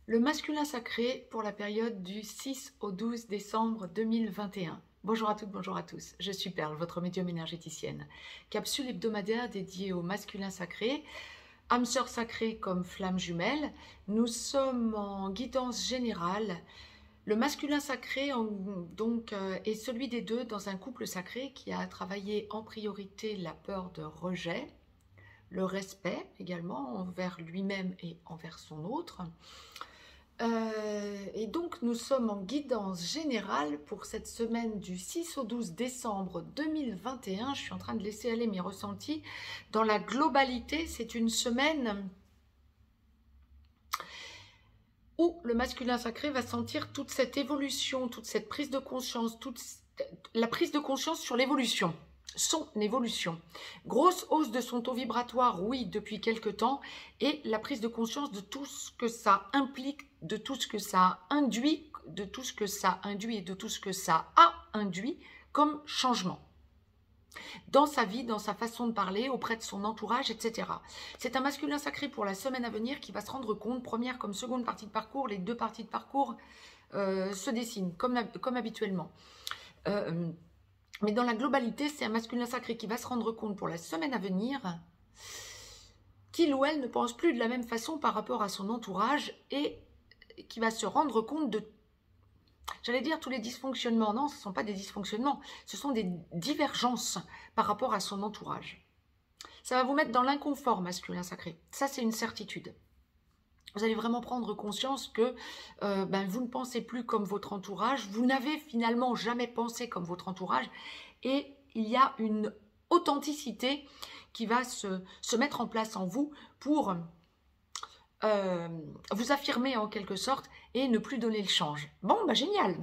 Le masculin sacré pour la période du 6 au 12 décembre 2021. Bonjour à toutes, bonjour à tous. Je suis Perle, votre médium énergéticienne. Capsule hebdomadaire dédiée au masculin sacré, âme sœur sacrée comme flamme jumelle. Nous sommes en guidance générale. Le masculin sacré est celui des deux dans un couple sacré qui a travaillé en priorité la peur de rejet, le respect également envers lui-même et envers son autre. Et donc nous sommes en guidance générale pour cette semaine du 6 au 12 décembre 2021. Je suis en train de laisser aller mes ressentis. Dans la globalité, c'est une semaine où le masculin sacré va sentir toute cette évolution, toute cette prise de conscience, la prise de conscience sur l'évolution. Son évolution. Grosse hausse de son taux vibratoire, oui, depuis quelque temps, et la prise de conscience de tout ce que ça implique, de tout ce que ça induit, de tout ce que ça induit et de tout ce que ça a induit comme changement dans sa vie, dans sa façon de parler, auprès de son entourage, etc. C'est un masculin sacré pour la semaine à venir qui va se rendre compte, première comme seconde partie de parcours, les deux parties de parcours se dessinent comme habituellement. Mais dans la globalité, c'est un masculin sacré qui va se rendre compte pour la semaine à venir qu'il ou elle ne pense plus de la même façon par rapport à son entourage et qui va se rendre compte de, j'allais dire, tous les dysfonctionnements. Non, ce ne sont pas des dysfonctionnements, ce sont des divergences par rapport à son entourage. Ça va vous mettre dans l'inconfort masculin sacré. Ça, c'est une certitude. Vous allez vraiment prendre conscience que vous ne pensez plus comme votre entourage, vous n'avez finalement jamais pensé comme votre entourage et il y a une authenticité qui va se mettre en place en vous pour vous affirmer en quelque sorte et ne plus donner le change. Bon, génial.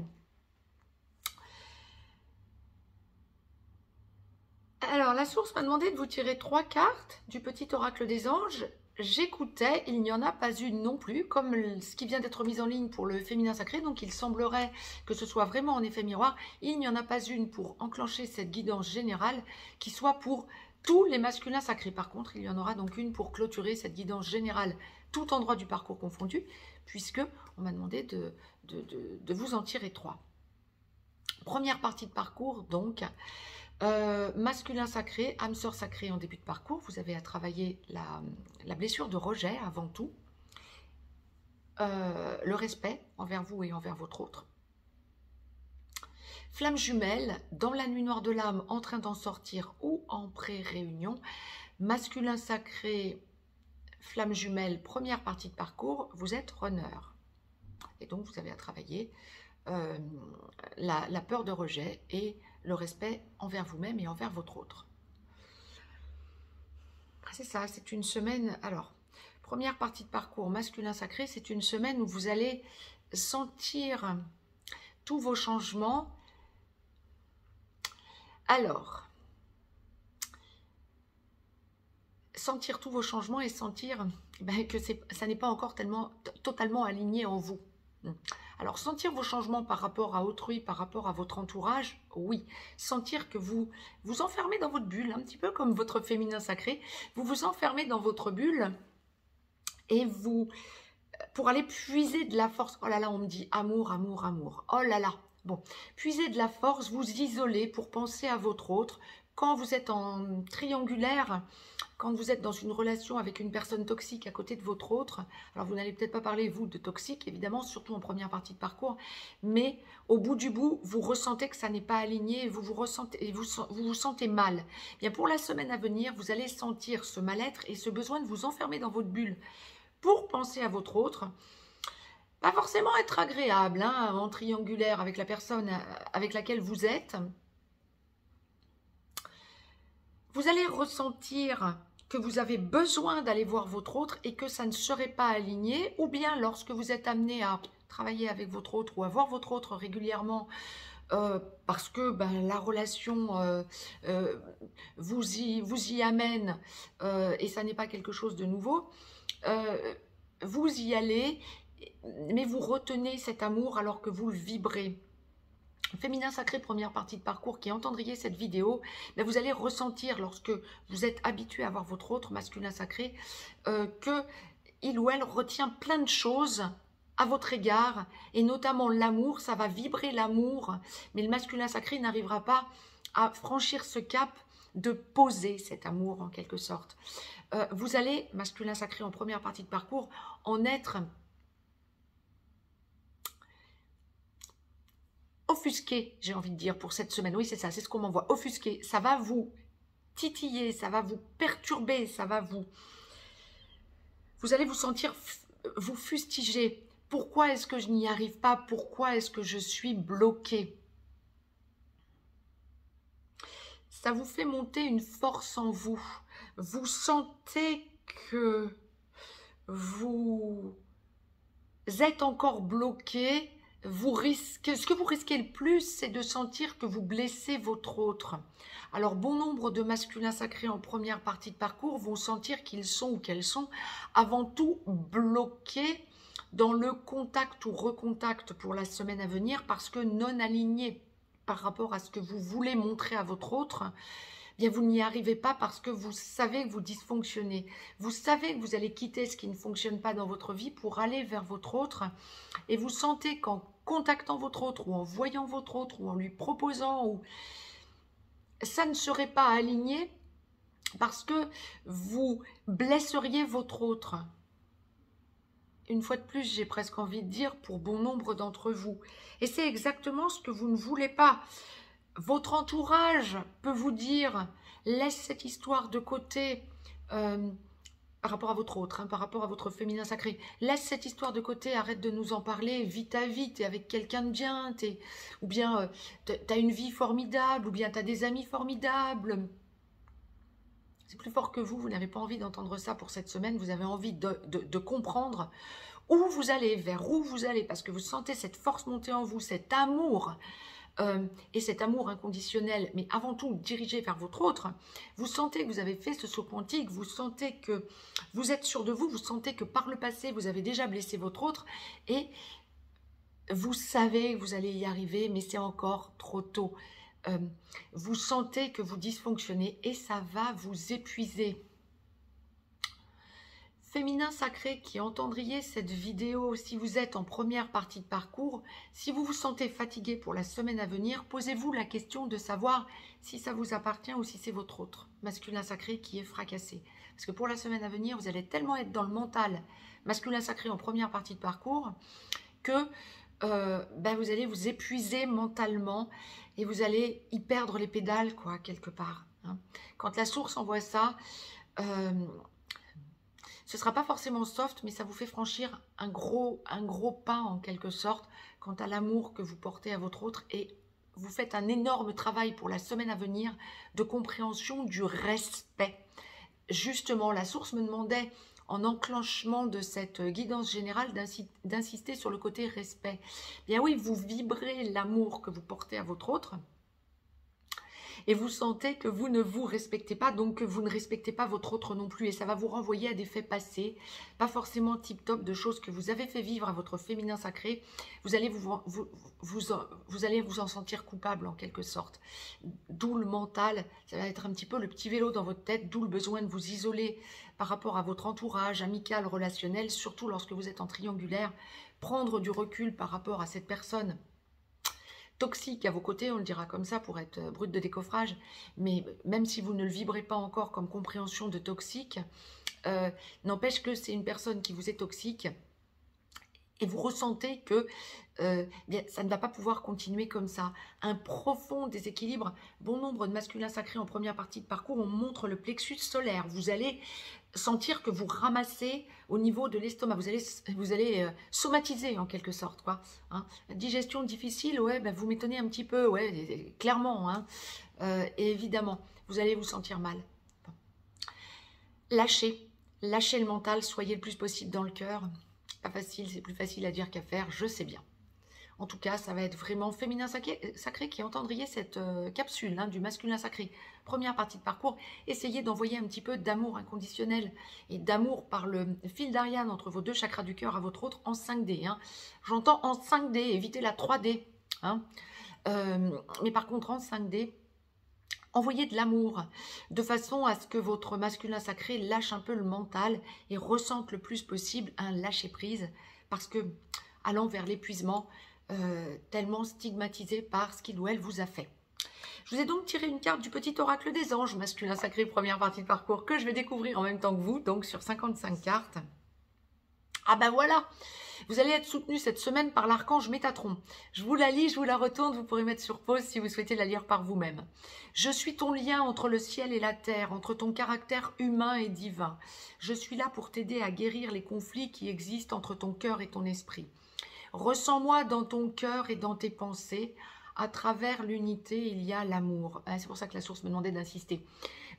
Alors, la source m'a demandé de vous tirer 3 cartes du petit oracle des anges. J'écoutais, il n'y en a pas une non plus, comme ce qui vient d'être mis en ligne pour le féminin sacré, donc il semblerait que ce soit vraiment en effet miroir. Il n'y en a pas une pour enclencher cette guidance générale qui soit pour tous les masculins sacrés. Par contre, il y en aura donc une pour clôturer cette guidance générale, tout endroit du parcours confondu, puisque on m'a demandé de vous en tirer 3. Première partie de parcours, donc... masculin sacré, âme sœur sacrée en début de parcours, vous avez à travailler la blessure de rejet avant tout, le respect envers vous et envers votre autre. Flamme jumelle, dans la nuit noire de l'âme, en train d'en sortir ou en pré-réunion. Masculin sacré, flamme jumelle, première partie de parcours, vous êtes runner. Et donc vous avez à travailler la peur de rejet et le respect envers vous-même et envers votre autre. C'est ça, c'est une semaine... Alors, première partie de parcours masculin sacré, c'est une semaine où vous allez sentir tous vos changements. Alors, sentir tous vos changements et sentir que ça n'est pas encore totalement aligné en vous. Alors, sentir vos changements par rapport à autrui, par rapport à votre entourage, oui. Sentir que vous vous enfermez dans votre bulle, un petit peu comme votre féminin sacré. Vous vous enfermez dans votre bulle et vous, pour aller puiser de la force. Oh là là, on me dit amour, amour, amour. Oh là là. Bon, puiser de la force, vous isoler pour penser à votre autre. Quand vous êtes en triangulaire, quand vous êtes dans une relation avec une personne toxique à côté de votre autre, alors vous n'allez peut-être pas parler, vous, de toxique, évidemment, surtout en première partie de parcours, mais au bout du bout, vous ressentez que ça n'est pas aligné, vous vous sentez mal. Bien, pour la semaine à venir, vous allez sentir ce mal-être et ce besoin de vous enfermer dans votre bulle pour penser à votre autre. Pas forcément être agréable, hein, en triangulaire avec la personne avec laquelle vous êtes. Vous allez ressentir que vous avez besoin d'aller voir votre autre et que ça ne serait pas aligné, ou bien lorsque vous êtes amené à travailler avec votre autre ou à voir votre autre régulièrement parce que la relation vous y amène et ça n'est pas quelque chose de nouveau, vous y allez, mais vous retenez cet amour alors que vous le vibrez. Féminin sacré, première partie de parcours, qui entendriez cette vidéo, vous allez ressentir lorsque vous êtes habitué à voir votre autre masculin sacré, que il ou elle retient plein de choses à votre égard, et notamment l'amour, ça va vibrer l'amour, mais le masculin sacré n'arrivera pas à franchir ce cap de poser cet amour en quelque sorte. Vous allez, masculin sacré en première partie de parcours, en être offusqué, j'ai envie de dire, pour cette semaine. Oui, c'est ça, c'est ce qu'on m'envoie, offusqué. Ça va vous titiller, ça va vous perturber, ça va vous... Vous allez vous sentir, vous fustiger. Pourquoi est-ce que je n'y arrive pas? Pourquoi est-ce que je suis bloquée? Ça vous fait monter une force en vous. Vous sentez que vous êtes encore bloqué. Ce que vous risquez le plus, c'est de sentir que vous blessez votre autre. Alors, bon nombre de masculins sacrés en première partie de parcours vont sentir qu'ils sont ou qu'elles sont avant tout bloqués dans le contact ou recontact pour la semaine à venir parce que non alignés par rapport à ce que vous voulez montrer à votre autre, eh bien vous n'y arrivez pas parce que vous savez que vous dysfonctionnez. Vous savez que vous allez quitter ce qui ne fonctionne pas dans votre vie pour aller vers votre autre et vous sentez qu'en contactant votre autre ou en voyant votre autre ou en lui proposant, ou ça ne serait pas aligné parce que vous blesseriez votre autre. Une fois de plus, j'ai presque envie de dire pour bon nombre d'entre vous. Et c'est exactement ce que vous ne voulez pas. Votre entourage peut vous dire, laisse cette histoire de côté par rapport à votre autre, par rapport à votre féminin sacré. Laisse cette histoire de côté, arrête de nous en parler, vite à vite, t'es avec quelqu'un de bien, ou bien t'as une vie formidable, ou bien t'as des amis formidables. C'est plus fort que vous, vous n'avez pas envie d'entendre ça pour cette semaine, vous avez envie de comprendre où vous allez, vers où vous allez, parce que vous sentez cette force monter en vous, cet amour, et cet amour inconditionnel, mais avant tout dirigé vers votre autre. Vous sentez que vous avez fait ce saut quantique, vous sentez que vous êtes sûr de vous, vous sentez que par le passé, vous avez déjà blessé votre autre, et vous savez que vous allez y arriver, mais c'est encore trop tôt. Vous sentez que vous dysfonctionnez et ça va vous épuiser. Féminin sacré qui entendriez cette vidéo, si vous êtes en première partie de parcours, si vous vous sentez fatigué pour la semaine à venir, posez-vous la question de savoir si ça vous appartient ou si c'est votre autre masculin sacré qui est fracassé. Parce que pour la semaine à venir, vous allez tellement être dans le mental masculin sacré en première partie de parcours que vous allez vous épuiser mentalement et vous allez y perdre les pédales, quoi, quelque part. Hein. Quand la source envoie ça, ce ne sera pas forcément soft, mais ça vous fait franchir un gros pas, en quelque sorte, quant à l'amour que vous portez à votre autre. Et vous faites un énorme travail pour la semaine à venir de compréhension du respect. Justement, la source me demandait, en enclenchement de cette guidance générale, d'insister sur le côté respect. Bien oui, vous vibrez l'amour que vous portez à votre autre et vous sentez que vous ne vous respectez pas, donc que vous ne respectez pas votre autre non plus. Et ça va vous renvoyer à des faits passés, pas forcément tip-top, de choses que vous avez fait vivre à votre féminin sacré. Vous allez vous allez vous en sentir coupable en quelque sorte. D'où le mental, ça va être un petit peu le petit vélo dans votre tête, d'où le besoin de vous isoler par rapport à votre entourage amical, relationnel, surtout lorsque vous êtes en triangulaire, prendre du recul par rapport à cette personne toxique à vos côtés, on le dira comme ça pour être brut de décoffrage, mais même si vous ne le vibrez pas encore comme compréhension de toxique, n'empêche que c'est une personne qui vous est toxique et vous ressentez que ça ne va pas pouvoir continuer comme ça. Un profond déséquilibre. Bon nombre de masculins sacrés en première partie de parcours, on montre le plexus solaire. Vous allez sentir que vous ramassez au niveau de l'estomac. Vous allez somatiser en quelque sorte, quoi. Hein. Digestion difficile, ouais, vous m'étonnez un petit peu, ouais, clairement. Hein. Et évidemment, vous allez vous sentir mal. Bon. Lâchez le mental, soyez le plus possible dans le cœur. Pas facile, c'est plus facile à dire qu'à faire, je sais bien. En tout cas, ça va être vraiment féminin sacré qui entendriez cette capsule du masculin sacré. Première partie de parcours, essayez d'envoyer un petit peu d'amour inconditionnel et d'amour par le fil d'Ariane entre vos deux chakras du cœur à votre autre en 5D. Hein. J'entends en 5D, évitez la 3D. Hein. Mais par contre, en 5D, envoyez de l'amour de façon à ce que votre masculin sacré lâche un peu le mental et ressente le plus possible un lâcher-prise parce que allant vers l'épuisement, tellement stigmatisé par ce qu'il ou elle vous a fait. Je vous ai donc tiré une carte du petit oracle des anges, masculin sacré, première partie de parcours, que je vais découvrir en même temps que vous, donc sur 55 cartes. Ah ben voilà, vous allez être soutenu cette semaine par l'archange Métatron. Je vous la lis, je vous la retourne, vous pourrez mettre sur pause si vous souhaitez la lire par vous-même. Je suis ton lien entre le ciel et la terre, entre ton caractère humain et divin. Je suis là pour t'aider à guérir les conflits qui existent entre ton cœur et ton esprit. Ressens-moi dans ton cœur et dans tes pensées. À travers l'unité, il y a l'amour. C'est pour ça que la source me demandait d'insister.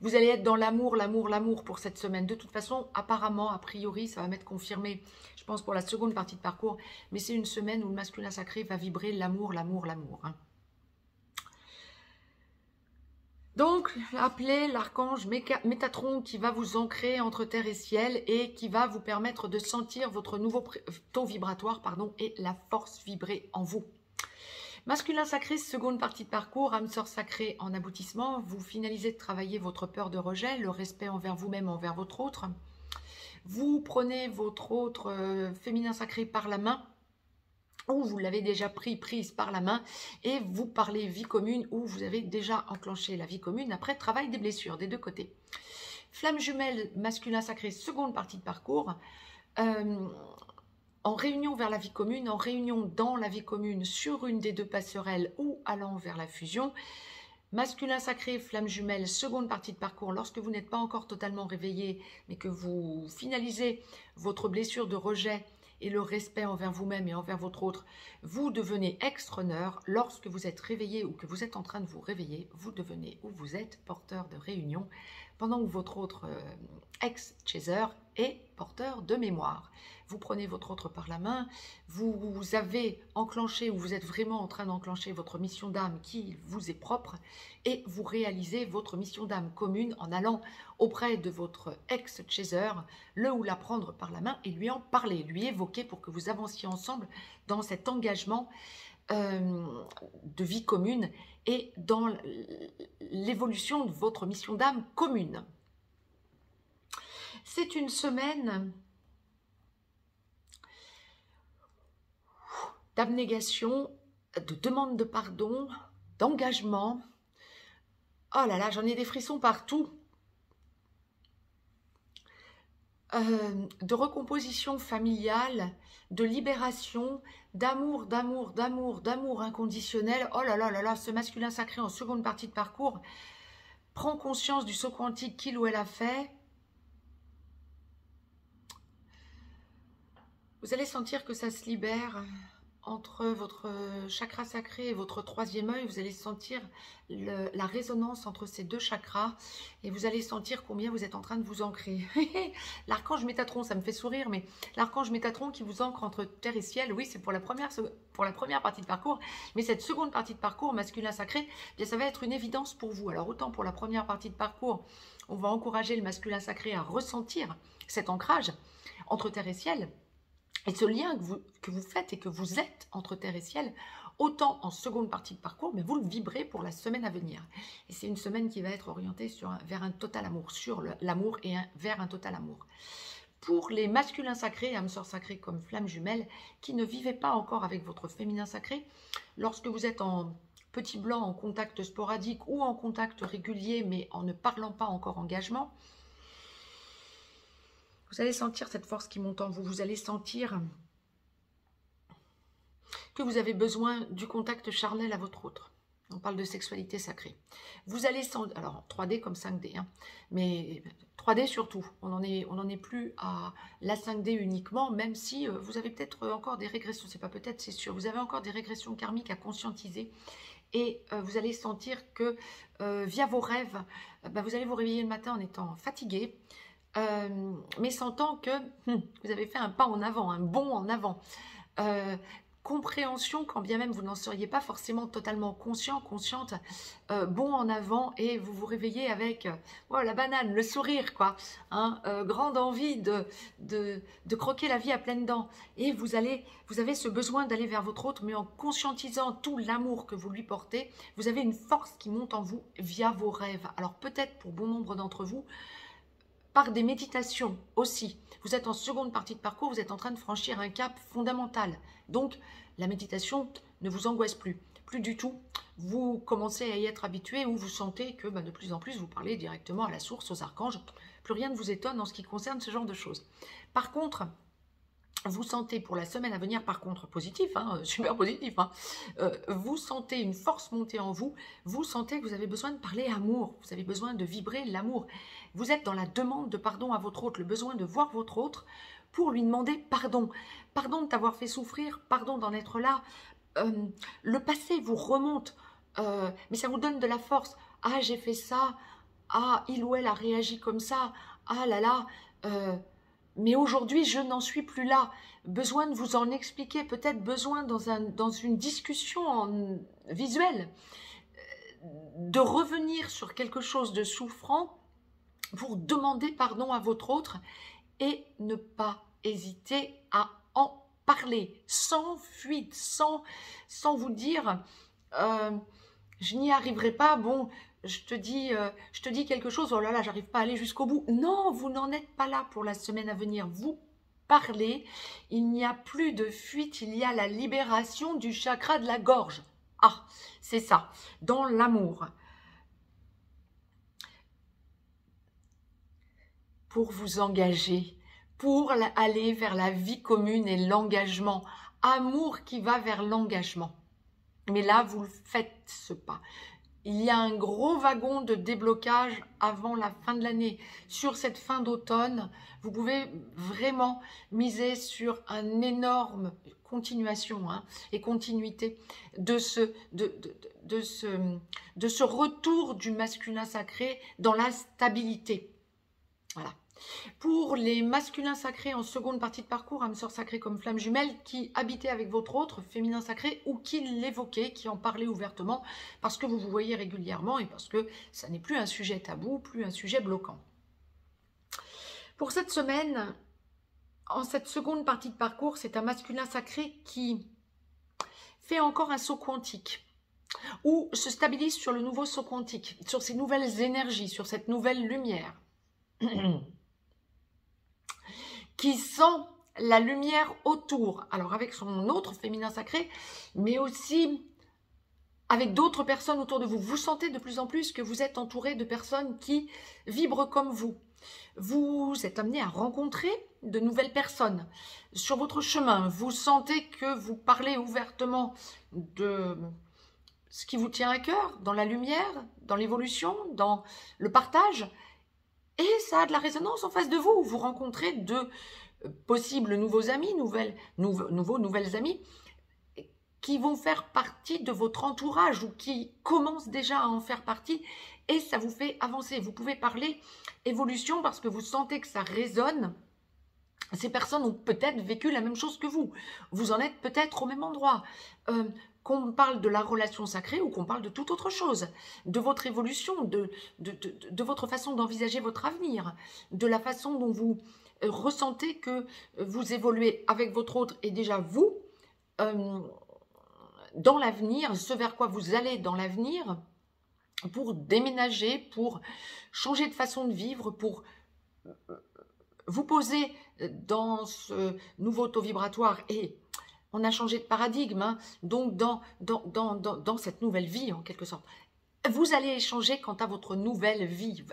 Vous allez être dans l'amour, l'amour, l'amour pour cette semaine. De toute façon, apparemment, a priori, ça va m'être confirmé, je pense, pour la seconde partie de parcours. Mais c'est une semaine où le masculin sacré va vibrer l'amour, l'amour, l'amour. Donc, appelez l'archange Métatron qui va vous ancrer entre terre et ciel et qui va vous permettre de sentir votre nouveau taux vibratoire et la force vibrer en vous. Masculin sacré, seconde partie de parcours, âme sœur sacrée en aboutissement. Vous finalisez de travailler votre peur de rejet, le respect envers vous-même, envers votre autre. Vous prenez votre autre féminin sacré par la main, ou vous l'avez déjà prise par la main, et vous parlez vie commune, ou vous avez déjà enclenché la vie commune après travail des blessures, des deux côtés. Flamme jumelle, masculin sacré, seconde partie de parcours. En réunion vers la vie commune, en réunion dans la vie commune sur une des deux passerelles ou allant vers la fusion. Masculin sacré, flamme jumelle, seconde partie de parcours, lorsque vous n'êtes pas encore totalement réveillé, mais que vous finalisez votre blessure de rejet et le respect envers vous-même et envers votre autre, vous devenez ex-runner. Lorsque vous êtes réveillé ou que vous êtes en train de vous réveiller, vous devenez ou vous êtes porteur de réunion, pendant que votre autre ex-chaser est porteur de mémoire. Vous prenez votre autre par la main, vous avez enclenché ou vous êtes vraiment en train d'enclencher votre mission d'âme qui vous est propre et vous réalisez votre mission d'âme commune en allant auprès de votre ex-chaser, le ou la prendre par la main et lui en parler, lui évoquer pour que vous avanciez ensemble dans cet engagement de vie commune et dans l'évolution de votre mission d'âme commune. C'est une semaine d'abnégation, de demande de pardon, d'engagement. Oh là là, j'en ai des frissons partout. De recomposition familiale, de libération, d'amour, d'amour, d'amour, d'amour inconditionnel. Oh là là là là, ce masculin sacré en seconde partie de parcours prend conscience du saut quantique qu'il ou elle a fait. Vous allez sentir que ça se libère entre votre chakra sacré et votre troisième œil. Vous allez sentir la résonance entre ces deux chakras et vous allez sentir combien vous êtes en train de vous ancrer. L'archange Métatron, ça me fait sourire, mais l'archange Métatron qui vous ancre entre terre et ciel, oui, c'est pour la première partie de parcours, mais cette seconde partie de parcours, masculin sacré, bien, ça va être une évidence pour vous. Alors autant pour la première partie de parcours, on va encourager le masculin sacré à ressentir cet ancrage entre terre et ciel, et ce lien que vous faites et que vous êtes entre terre et ciel, autant en seconde partie de parcours, mais vous le vibrez pour la semaine à venir. Et c'est une semaine qui va être orientée vers un total amour, sur l'amour et vers un total amour. Pour les masculins sacrés, âmes sœurs sacrées comme flammes jumelles, qui ne vivaient pas encore avec votre féminin sacré, lorsque vous êtes en petit blanc, en contact sporadique ou en contact régulier, mais en ne parlant pas encore engagement, vous allez sentir cette force qui monte en vous. Vous allez sentir que vous avez besoin du contact charnel à votre autre. On parle de sexualité sacrée. Vous allez sentir, alors 3D comme 5D, hein, mais 3D surtout. On n'en est plus à la 5D uniquement, même si vous avez peut-être encore des régressions. C'est pas peut-être, c'est sûr. Vous avez encore des régressions karmiques à conscientiser. Et vous allez sentir que via vos rêves, vous allez vous réveiller le matin en étant fatigué, mais sentant que vous avez fait un pas en avant, un bond en avant. Compréhension, quand bien même vous n'en seriez pas forcément totalement consciente, bond en avant, et vous vous réveillez avec la banane, le sourire, quoi, hein, grande envie de croquer la vie à pleines dents. Et vous avez ce besoin d'aller vers votre autre, mais en conscientisant tout l'amour que vous lui portez, vous avez une force qui monte en vous via vos rêves. Alors peut-être pour bon nombre d'entre vous, par des méditations aussi. Vous êtes en seconde partie de parcours, vous êtes en train de franchir un cap fondamental. Donc, la méditation ne vous angoisse plus. Plus du tout. Vous commencez à y être habitué ou vous sentez que de plus en plus, vous parlez directement à la source, aux archanges. Plus rien ne vous étonne en ce qui concerne ce genre de choses. Par contre, vous sentez pour la semaine à venir, par contre, positif, super positif, vous sentez une force monter en vous, vous sentez que vous avez besoin de parler amour, vous avez besoin de vibrer l'amour. Vous êtes dans la demande de pardon à votre autre, le besoin de voir votre autre pour lui demander pardon. Pardon de t'avoir fait souffrir, pardon d'en être là. Le passé vous remonte, mais ça vous donne de la force. Ah, j'ai fait ça, ah, il ou elle a réagi comme ça, ah là là, mais aujourd'hui, je n'en suis plus là. Besoin de vous en expliquer, peut-être besoin dans une discussion visuelle, de revenir sur quelque chose de souffrant pour demander pardon à votre autre et ne pas hésiter à en parler, sans fuite, sans vous dire je n'y arriverai pas, bon, je te dis quelque chose, oh là là, j'arrive pas à aller jusqu'au bout. Non, vous n'en êtes pas là pour la semaine à venir. Vous parlez, il n'y a plus de fuite, il y a la libération du chakra de la gorge. Ah, c'est ça, dans l'amour. Pour vous engager, pour aller vers la vie commune et l'engagement. Amour qui va vers l'engagement. Mais là, vous faites ce pas. Il y a un gros wagon de déblocage avant la fin de l'année. Sur cette fin d'automne, vous pouvez vraiment miser sur une énorme continuation et continuité de ce retour du masculin sacré dans la stabilité. Voilà. Pour les masculins sacrés en seconde partie de parcours, âme sœur sacrée comme flamme jumelle, qui habitaient avec votre autre féminin sacré ou qui l'évoquaient, qui en parlaient ouvertement, parce que vous vous voyez régulièrement et parce que ça n'est plus un sujet tabou, plus un sujet bloquant. Pour cette semaine, en cette seconde partie de parcours, c'est un masculin sacré qui fait encore un saut quantique ou se stabilise sur le nouveau saut quantique, sur ces nouvelles énergies, sur cette nouvelle lumière. Qui sent la lumière autour, alors avec son autre féminin sacré, mais aussi avec d'autres personnes autour de vous. Vous sentez de plus en plus que vous êtes entouré de personnes qui vibrent comme vous. Vous êtes amené à rencontrer de nouvelles personnes sur votre chemin. Vous sentez que vous parlez ouvertement de ce qui vous tient à cœur, dans la lumière, dans l'évolution, dans le partage. Et ça a de la résonance en face de vous. Vous rencontrez de possibles nouveaux amis, nouvelles amies, qui vont faire partie de votre entourage ou qui commencent déjà à en faire partie. Et ça vous fait avancer. Vous pouvez parler évolution parce que vous sentez que ça résonne. Ces personnes ont peut-être vécu la même chose que vous. Vous en êtes peut-être au même endroit. Qu'on parle de la relation sacrée ou qu'on parle de toute autre chose, de votre évolution, de votre façon d'envisager votre avenir, de la façon dont vous ressentez que vous évoluez avec votre autre et déjà vous, dans l'avenir, ce vers quoi vous allez dans l'avenir, pour déménager, pour changer de façon de vivre, pour vous poser dans ce nouveau taux vibratoire et on a changé de paradigme, donc dans cette nouvelle vie en quelque sorte. Vous allez échanger quant à votre nouvelle vie,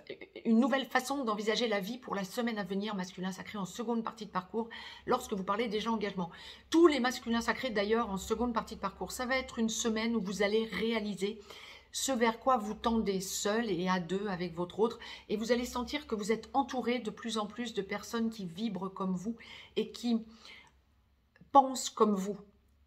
une nouvelle façon d'envisager la vie pour la semaine à venir, masculin sacré en seconde partie de parcours, lorsque vous parlez déjà engagement. Tous les masculins sacrés d'ailleurs en seconde partie de parcours, ça va être une semaine où vous allez réaliser ce vers quoi vous tendez seul et à deux avec votre autre, et vous allez sentir que vous êtes entouré de plus en plus de personnes qui vibrent comme vous et qui pensent comme vous.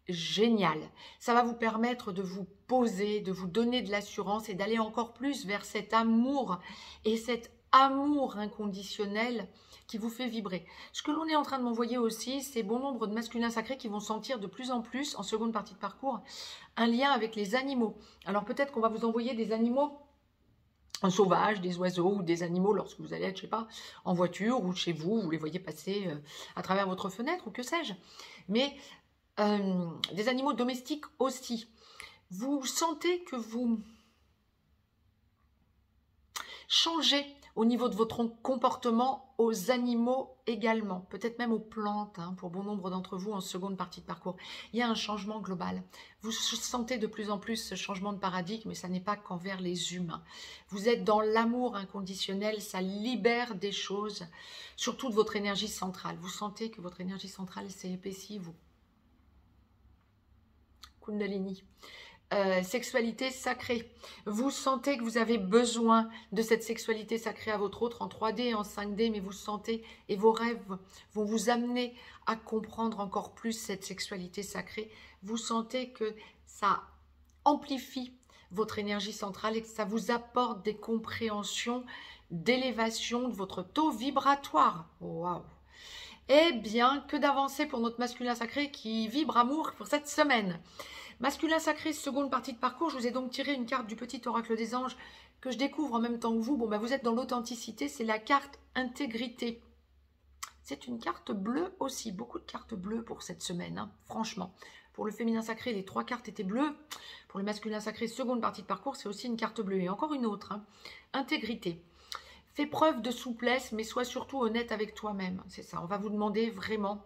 Génial. Ça va vous permettre de vous poser, de vous donner de l'assurance et d'aller encore plus vers cet amour et cet amour inconditionnel qui vous fait vibrer. Ce que l'on est en train de m'envoyer aussi, c'est bon nombre de masculins sacrés qui vont sentir de plus en plus, en seconde partie de parcours, un lien avec les animaux. Alors peut-être qu'on va vous envoyer des animaux sauvages, des oiseaux ou des animaux lorsque vous allez être, je sais pas, en voiture ou chez vous, vous les voyez passer à travers votre fenêtre ou que sais-je. Mais des animaux domestiques aussi. Vous sentez que vous changez au niveau de votre comportement, aux animaux également, peut-être même aux plantes, hein, pour bon nombre d'entre vous en seconde partie de parcours. Il y a un changement global. Vous sentez de plus en plus ce changement de paradigme, mais ça n'est pas qu'envers les humains. Vous êtes dans l'amour inconditionnel, ça libère des choses, surtout de votre énergie centrale. Vous sentez que votre énergie centrale s'est épaissie, vous. Kundalini. Sexualité sacrée. Vous sentez que vous avez besoin de cette sexualité sacrée à votre autre en 3D, en 5D, mais vous sentez et vos rêves vont vous amener à comprendre encore plus cette sexualité sacrée. Vous sentez que ça amplifie votre énergie centrale et que ça vous apporte des compréhensions d'élévation de votre taux vibratoire. Waouh! Eh bien, que d'avancer pour notre masculin sacré qui vibre amour pour cette semaine. Masculin sacré, seconde partie de parcours, je vous ai donc tiré une carte du petit oracle des anges que je découvre en même temps que vous. Bon, vous êtes dans l'authenticité, c'est la carte intégrité. C'est une carte bleue aussi, beaucoup de cartes bleues pour cette semaine, hein, franchement. Pour le féminin sacré, les 3 cartes étaient bleues. Pour le masculin sacré, seconde partie de parcours, c'est aussi une carte bleue. Et encore une autre, hein, intégrité. Fais preuve de souplesse, mais sois surtout honnête avec toi-même. C'est ça, on va vous demander vraiment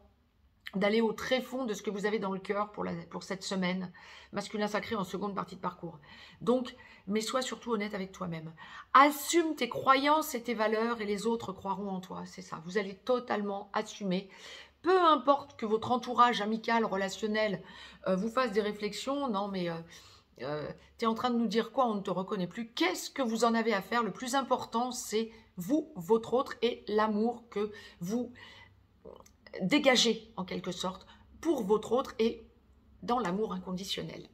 d'aller au tréfonds de ce que vous avez dans le cœur pour cette semaine, masculin sacré en seconde partie de parcours. Donc, mais sois surtout honnête avec toi-même. Assume tes croyances et tes valeurs et les autres croiront en toi. C'est ça, vous allez totalement assumer. Peu importe que votre entourage amical, relationnel vous fasse des réflexions, non mais tu es en train de nous dire quoi, on ne te reconnaît plus. Qu'est-ce que vous en avez à faire? Le plus important, c'est vous, votre autre et l'amour que vous dégagez en quelque sorte pour votre autre et dans l'amour inconditionnel.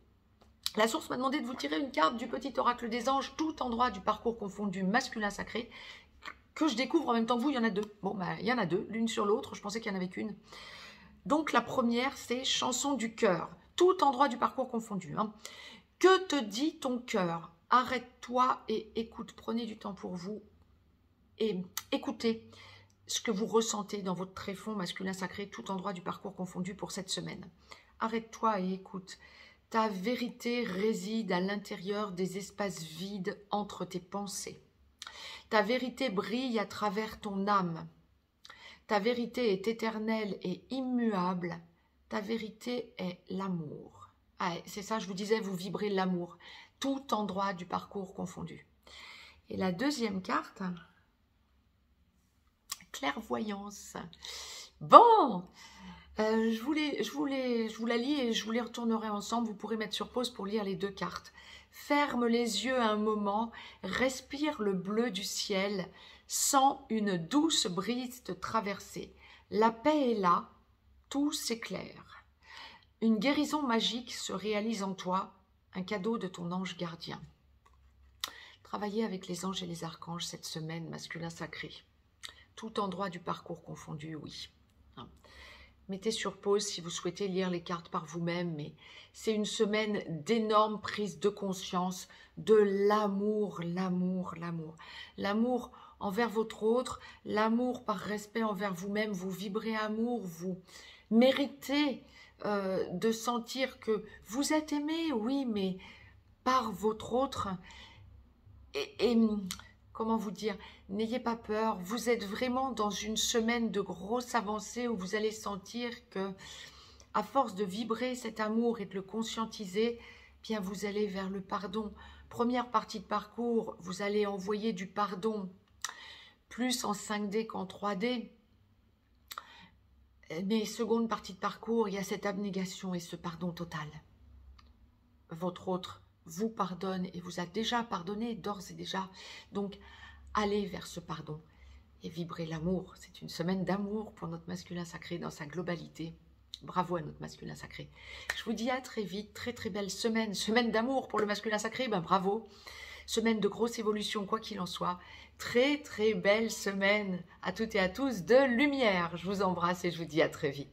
La source m'a demandé de vous tirer une carte du petit oracle des anges, tout endroit du parcours confondu masculin sacré, que je découvre en même temps que vous. Il y en a 2. Bon, il y en a 2, l'une sur l'autre. Je pensais qu'il n'y en avait qu'une. Donc la première, c'est chanson du cœur, tout endroit du parcours confondu. Hein. Que te dit ton cœur? Arrête-toi et écoute. Prenez du temps pour vous et écoutez ce que vous ressentez dans votre tréfonds masculin sacré, tout endroit du parcours confondu pour cette semaine. Arrête-toi et écoute. Ta vérité réside à l'intérieur des espaces vides entre tes pensées. Ta vérité brille à travers ton âme. Ta vérité est éternelle et immuable. Ta vérité est l'amour. Ah, c'est ça, je vous disais, vous vibrez l'amour. Tout endroit du parcours confondu. Et la deuxième carte... clairvoyance. Bon, je vous la lis et je vous les retournerai ensemble. Vous pourrez mettre sur pause pour lire les 2 cartes. Ferme les yeux un moment, respire le bleu du ciel, sens une douce brise te traverser. La paix est là, tout s'éclaire. Une guérison magique se réalise en toi, un cadeau de ton ange gardien. Travaillez avec les anges et les archanges cette semaine, masculin sacré. Tout endroit du parcours confondu, oui. Mettez sur pause si vous souhaitez lire les cartes par vous-même, mais c'est une semaine d'énorme prise de conscience de l'amour, l'amour, l'amour. L'amour envers votre autre, l'amour par respect envers vous-même. Vous vibrez amour, vous méritez de sentir que vous êtes aimé, oui, mais par votre autre. Et comment vous dire, n'ayez pas peur, vous êtes vraiment dans une semaine de grosses avancées où vous allez sentir que, à force de vibrer cet amour et de le conscientiser, bien vous allez vers le pardon. Première partie de parcours, vous allez envoyer du pardon, plus en 5D qu'en 3D. Mais seconde partie de parcours, il y a cette abnégation et ce pardon total. Votre autre vous pardonne et vous a déjà pardonné d'ores et déjà. Donc, allez vers ce pardon et vibrez l'amour. C'est une semaine d'amour pour notre masculin sacré dans sa globalité. Bravo à notre masculin sacré. Je vous dis à très vite, très très belle semaine. Semaine d'amour pour le masculin sacré, ben bravo. Semaine de grosse évolution, quoi qu'il en soit. Très très belle semaine à toutes et à tous de lumière. Je vous embrasse et je vous dis à très vite.